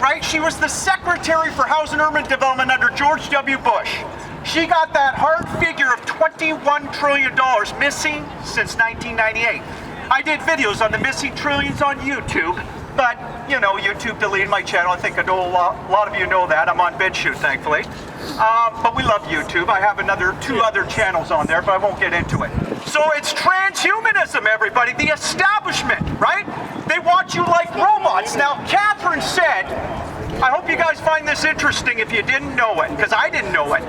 right? She was the Secretary for Housing and Urban Development under George W. Bush. She got that hard figure of $21 trillion missing since 1998. I did videos on the missing trillions on YouTube, but, you know, YouTube deleted my channel. I think I know a lot of you know that. I'm on BitChute, thankfully. But we love YouTube. I have two other channels on there, but I won't get into it. So it's transhumanism, everybody. The establishment, right? They want you like robots. Now, Catherine said, I hope you guys find this interesting if you didn't know it, because I didn't know it.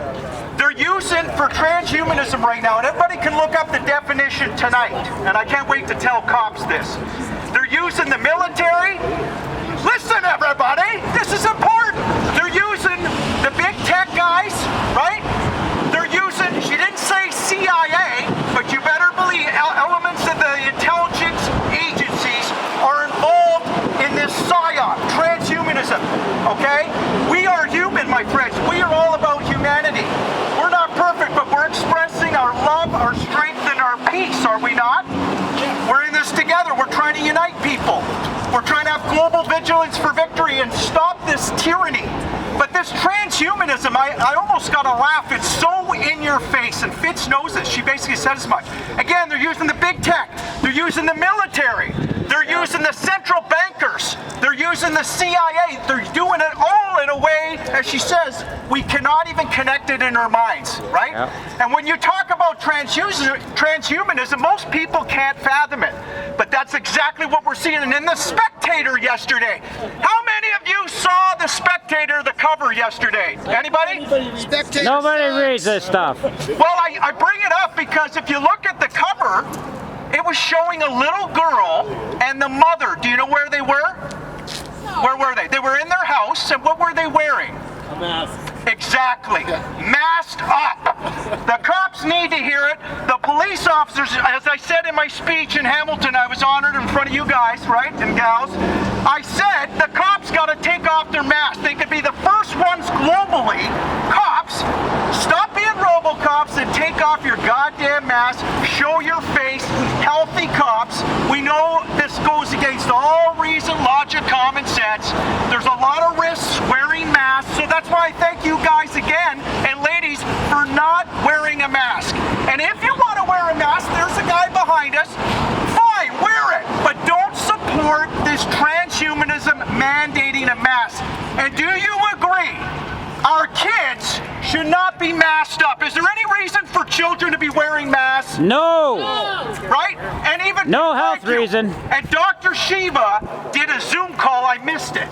They're using for transhumanism right now, and everybody can look up the definition tonight, and I can't wait to tell cops this. They're using the military. Listen, everybody, this is important. They're using the big tech guys, right? They're using, she didn't say CIA, but you better believe elements of the intelligence agencies are involved in this PSYOP, transhumanism, okay? We are human, my friends. We are all about humanity. We're not perfect, but we're expressing our love, our strength, and our peace, are we not? We're in this together. We're trying to unite people. We're trying to have global vigilance for victory and stop this tyranny. But this transhumanism, I almost got to laugh. It's so in your face, and Fitz knows this. She basically said as much. Again, they're using the big tech. They're using the military. They're using the central bankers. They're using the CIA. They're doing it all in a way, as she says, we cannot even connect it in our minds, right? Yeah. And when you talk about transhumanism, most people can't fathom it. But that's exactly what we're seeing. And in The Spectator yesterday, how many of you saw The Spectator, the cover yesterday? Anybody? Spectator. Nobody reads this stuff. Well, I bring it up because if you look at the cover, it was showing a little girl and the mother. Do you know where they were? Where were they? They were in their house, and what were they wearing? A mask. Exactly. Masked up. The cops need to hear it. The police officers, as I said in my speech in Hamilton, I was honored in front of you guys, right, and gals. I said the cops got to take off their masks. They could be the first ones globally. Cops, stop being RoboCops and take off your goddamn mask. Show your face. Healthy cops. We know this goes against all reason, logic, common sense. There's a lot of risks wearing masks, so that's why I thank you guys again, and ladies, for not wearing a mask. And if you want to wear a mask, there's a guy behind us. Fine, wear it, but don't support this transhumanism mandating a mask. And do you agree? Our kids should not be masked up. Is there any reason for children to be wearing masks? No. Right? And even no health reason. And Dr. Shiva did a Zoom call. I missed it.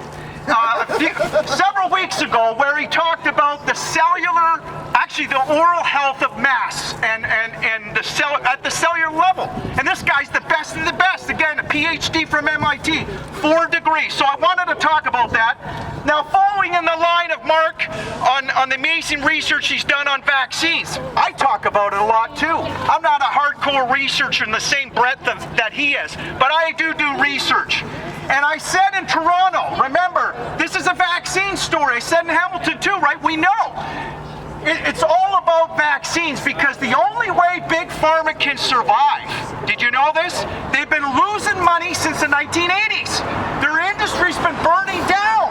Several weeks ago, where he talked about the cellular, actually the oral health of masks and at the cellular level. And this guy's the best of the best. Again, a PhD from MIT, 4 degrees. So I wanted to talk about that. Now, following in the line of Mark on the amazing research he's done on vaccines, I talk about it a lot too. I'm not a hardcore researcher in the same breadth that he is, but I do research. And I said in Toronto, remember, this is a vaccine story. I said in Hamilton too, right? We know. It's all about vaccines because the only way Big Pharma can survive, did you know this? They've been losing money since the 1980s. Their industry's been burning down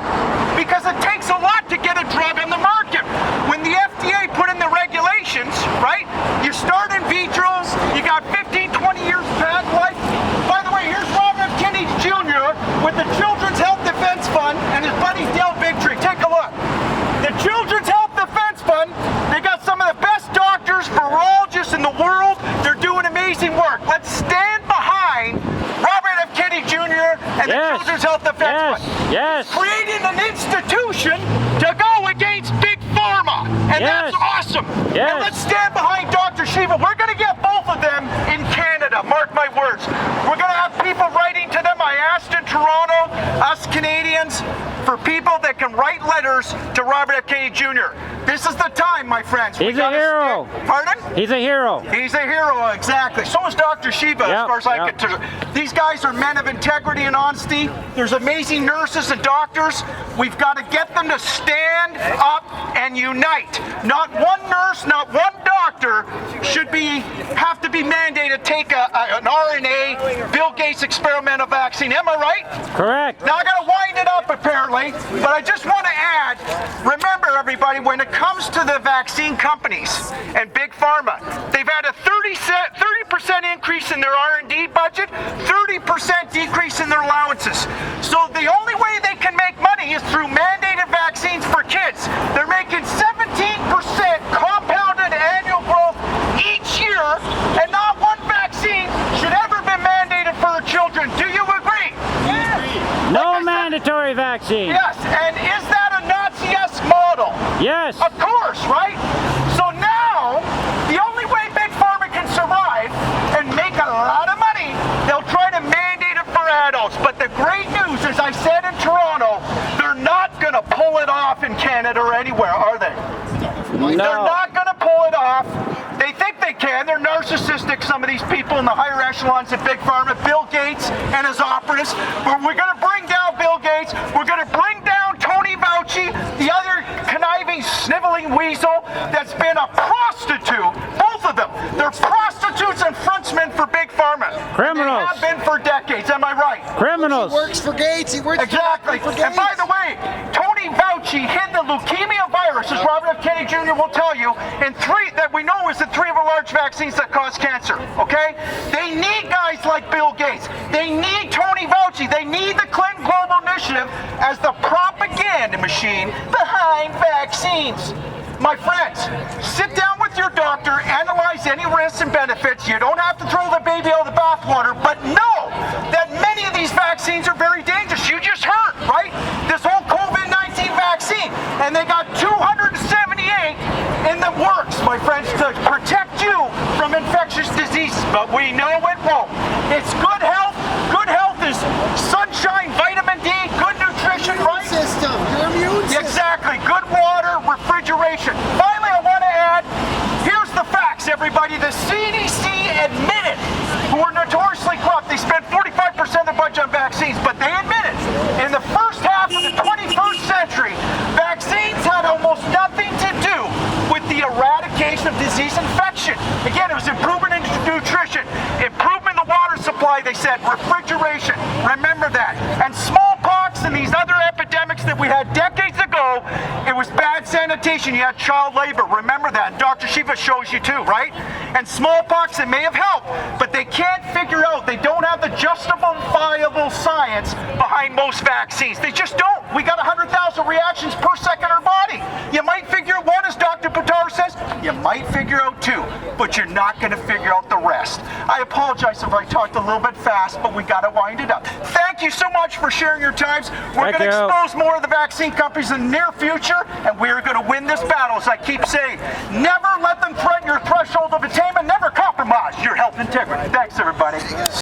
because it takes a lot to get a drug on the market. When the FDA put in the regulations, right, you start in vitros, you got 15, 20 years patent life. By the way, here's Robert F. Kennedy Jr. with the Children's Health Defense Fund and his buddy Dale Bigtree. Take a look. The Children's Health Defense Fund, they got some of the best doctors, virologists in the world. They're doing amazing work. Let's stand behind Robert F. Kennedy Jr. and the Children's Health Defense Fund. Yes. Creating an institution to go against Big Pharma. And that's awesome. Yes. And let's stand behind Dr. Shiva. We're going to get both of them in Canada. Mark my words. We're going to have people writing to them. I asked in Toronto, us Canadians, for people that can write letters to Robert F. Kennedy Jr. This is the time, my friends. He's a hero. Pardon? He's a hero. He's a hero, exactly. So is Dr. Shiva, as far as I could tell. These guys are men of integrity and honesty. There's amazing nurses and doctors. We've got to get them to stand up and unite. Not one nurse, not one doctor should have to be mandated to take an RNA, Bill Gates experimental vaccine, mRNA I right? Correct. Now I gotta wind it up apparently, but I just want to add, remember everybody, when it comes to the vaccine companies and Big Pharma, they've had a 30% increase in their R&D budget, 30% decrease in their allowances. So the only way they can make money is through mandated vaccines for kids. They're making 17% compounded annual growth each year, and not one vaccine should ever be mandated for their children. Do you agree? No mandatory vaccine. Yes, and is that a Nazi-esque model? Yes. Of course, right? So now, the only way Big Pharma can survive and make a lot of money, they'll try to mandate it for adults. But the great news, as I said in Toronto, they're not going to pull it off in Canada or anywhere, are they? They're No. not going to pull it off. They think they can. They're narcissistic, some of these people in the higher echelons at Big Pharma. Bill Gates and his operatives. But we're going to bring down Bill Gates. We're going to bring down Tony Fauci, the other conniving, sniveling weasel that's been a prostitute. Both of them. They're prostitutes and frontsmen for Big Pharma. Criminals. They have been for decades. Am I right? Criminals. He works for Gates. He works Exactly. for Gates. And by the way, Tony Fauci hid the leukemia virus, as Robert F. Kennedy Jr. will tell you, in three that we know is the three of the large vaccines that cause cancer. Okay? They need guys like Bill Gates. They need Tony Fauci. They need the Clinton Global Initiative as the propaganda machine behind vaccines. My friends, sit down with your doctor, analyze any risks and benefits. You don't have to throw the baby out of the bathwater, but know that many of these vaccines are very dangerous. You just heard, right? This whole COVID-19 vaccine, and they got 278 in the works, my friends, to protect you from infectious diseases. But we know it won't. It's good health. Good health is sunshine, vitamin D, good nutrition, right? System. Your immune system. Exactly. Good water, refrigeration. Finally, I want to add, here's the facts, everybody. The CDC admitted, who are notoriously corrupt, they spent 45% of the budget on vaccines, but they admitted in the first half of the 21st century, vaccines had almost nothing to do with the eradication of disease infection. Again, it was improvement in nutrition, improvement in the water supply, they said, refrigeration. Remember that. And smallpox and these other epidemics that we had decades ago, it was bad sanitation. You had child labor. Remember that. And Dr. Shiva shows you too, right? And smallpox, it may have helped, but they can't figure out, they don't have the justifiable science behind most vaccines. They just don't. We got 100,000 reactions per second in our body. You might figure out one, as Dr. Patar says, you might figure out two, but you're not going to figure out the rest. I apologize if I talked a little bit fast, but we got to wind it up. Thank you so much for sharing your times. We're Thank going to you. expose more of the vaccine companies in the near future, and we're going to win this battle, as I keep saying. Never let them threaten your threshold of attainment. Never compromise your health integrity. Thanks, everybody.